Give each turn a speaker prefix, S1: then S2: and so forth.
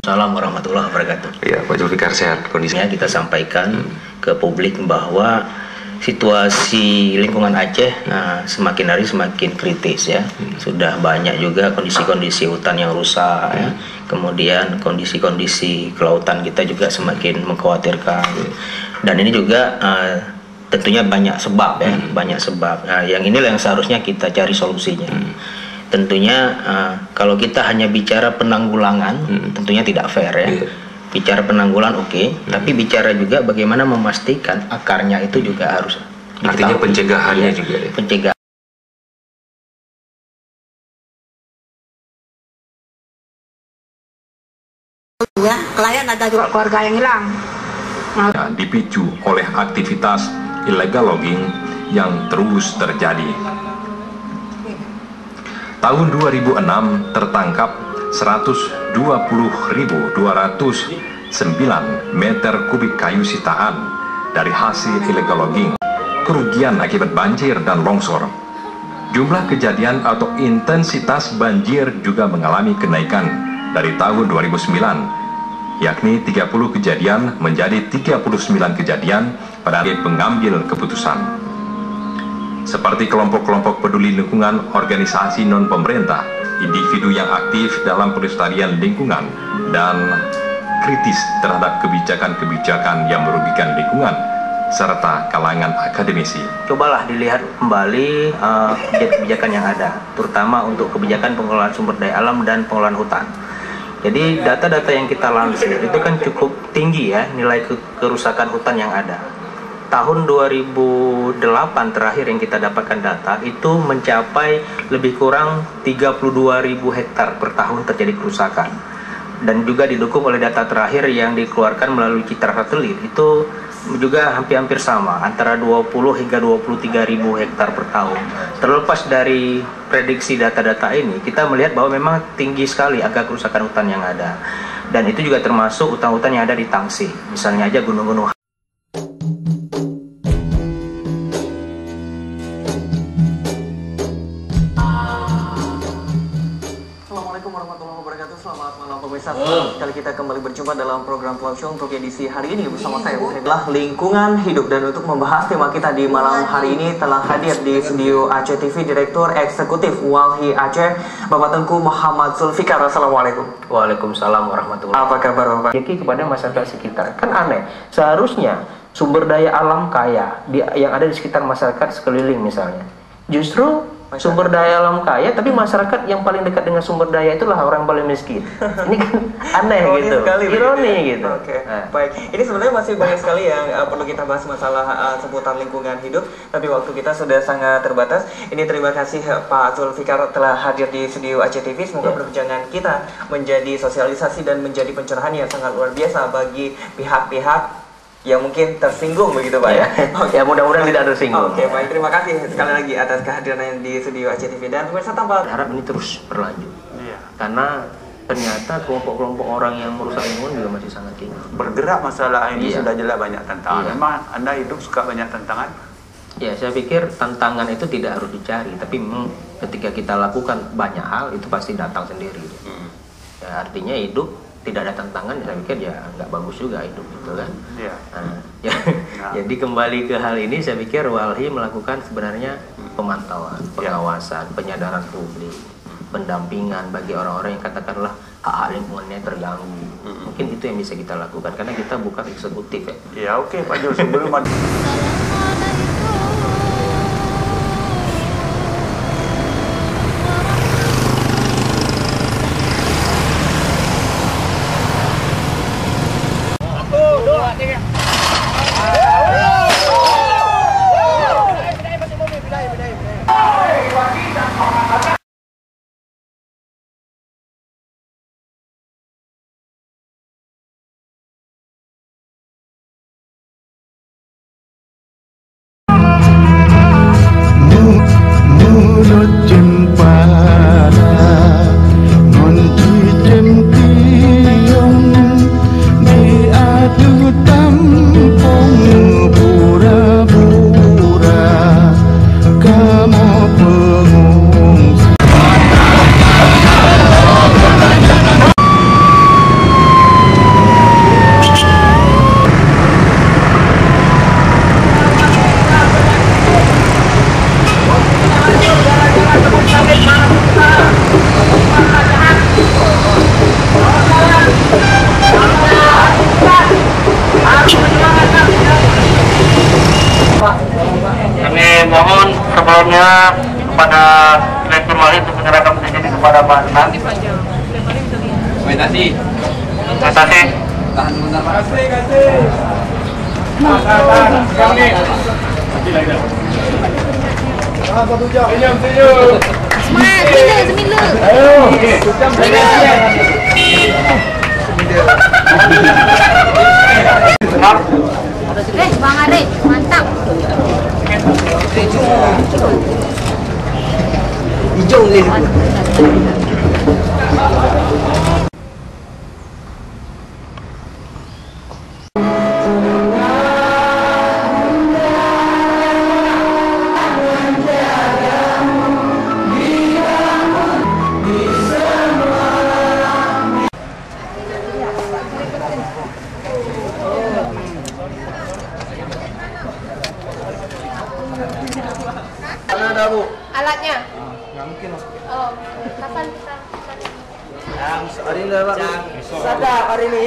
S1: Waalaikumsalam warahmatullahi wabarakatuh.
S2: Ya, Pak Zulfikar, sehat kondisinya?
S1: Kita sampaikan ke publik bahwa situasi lingkungan Aceh semakin hari semakin kritis ya. Sudah banyak juga kondisi-kondisi hutan yang rusak ya. Kemudian kondisi-kondisi kelautan kita juga semakin mengkhawatirkan. Dan ini juga tentunya banyak sebab ya, banyak sebab. Yang inilah yang seharusnya kita cari solusinya. Tentunya kalau kita hanya bicara penanggulangan, tentunya tidak fair ya. Bicara penanggulan tapi bicara juga bagaimana memastikan akarnya itu juga harus
S2: artinya
S1: diketahui.
S2: pencegahannya juga ya.
S1: Pencegahan.
S3: Ya, klien ada juga keluarga yang hilang.
S4: Dipicu oleh aktivitas illegal logging yang terus terjadi. Tahun 2006 tertangkap 120.209 meter kubik kayu sitaan dari hasil illegal logging. Kerugian akibat banjir dan longsor. Jumlah kejadian atau intensitas banjir juga mengalami kenaikan dari tahun 2009, yakni 30 kejadian menjadi 39 kejadian pada pengambil keputusan. Seperti kelompok-kelompok peduli lingkungan, organisasi non-pemerintah, individu yang aktif dalam pelestarian lingkungan, dan kritis terhadap kebijakan-kebijakan yang merugikan lingkungan, serta kalangan akademisi.
S1: Cobalah dilihat kembali kebijakan yang ada, terutama untuk kebijakan pengelolaan sumber daya alam dan pengelolaan hutan. Jadi data-data yang kita lansir itu kan cukup tinggi ya, nilai kerusakan hutan yang ada. Tahun 2008 terakhir yang kita dapatkan data itu mencapai lebih kurang 32.000 hektar per tahun terjadi kerusakan. Dan juga didukung oleh data terakhir yang dikeluarkan melalui citra satelit itu juga hampir sama, antara 20 hingga 23.000 hektar per tahun. Terlepas dari prediksi data-data ini, kita melihat bahwa memang tinggi sekali angka kerusakan hutan yang ada. Dan itu juga termasuk hutan-hutan yang ada di Tangsi, misalnya aja gunung-gunung.
S5: Assalamualaikum warahmatullahi wabarakatuh. Selamat malam pemirsa. Kali kita kembali berjumpa dalam program Talk Show untuk edisi hari ini bersama saya adalah lingkungan hidup, dan untuk membahas tema kita di malam hari ini telah hadir di studio Aceh TV Direktur Eksekutif Walhi Aceh, Bapak Tengku Muhammad Zulfikar. Assalamualaikum.
S1: Waalaikumsalam warahmatullahi wabarakatuh.
S5: Apa kabar Bapak?
S6: Jadi kepada masyarakat sekitar, kan aneh. Seharusnya sumber daya alam kaya yang ada di sekitar masyarakat sekeliling misalnya, justru sumber daya alam kaya, tapi masyarakat yang paling dekat dengan sumber daya itulah orang paling miskin. Ini kan aneh gitu, ironi gitu.
S5: Oke. Baik, ini sebenarnya masih banyak sekali yang perlu kita bahas masalah seputar lingkungan hidup, tapi waktu kita sudah sangat terbatas. Ini terima kasih Pak Zulfikar telah hadir di studio Aceh TV. Semoga perbincangan kita menjadi sosialisasi dan menjadi pencerahan yang sangat luar biasa bagi pihak-pihak yang mungkin tersinggung begitu Pak ya.
S6: Ya mudah-mudahan tidak tersinggung.
S5: Oke, baik, terima kasih sekali lagi atas kehadiran di studio Aceh TV, dan pemirsa tanpa
S6: Harap ini terus berlanjut. Karena ternyata kelompok-kelompok orang yang merusak lingkungan juga masih sangat tinggi.
S7: Bergerak masalah ini sudah jelas banyak tantangan. Memang Anda hidup suka banyak tantangan?
S6: Ya, saya pikir tantangan itu tidak harus dicari, tapi memang ketika kita lakukan banyak hal itu pasti datang sendiri. Ya, artinya hidup tidak ada tantangan, saya pikir ya nggak bagus juga hidup gitu kan. Jadi kembali ke hal ini, saya pikir Walhi melakukan sebenarnya pemantauan, pengawasan, penyadaran publik, pendampingan bagi orang-orang yang katakanlah hak-hak lingkungannya terganggu. Mungkin itu yang bisa kita lakukan karena kita bukan eksekutif ya.
S7: Ya oke Pak Jul, sebelum
S8: mohon sebelumnya kepada Direktur Wali untuk menyerahkan menjadi kepada Pak Adnan. Terima kasih. Terima kasih. Tahan sebentar Pak.
S3: Semila. Bang Arif, mantap.
S9: Hijau ni.
S3: Alatnya? Nggak mungkin. Oh, kapan kita? Hari ini, Pak. Sadar hari ini.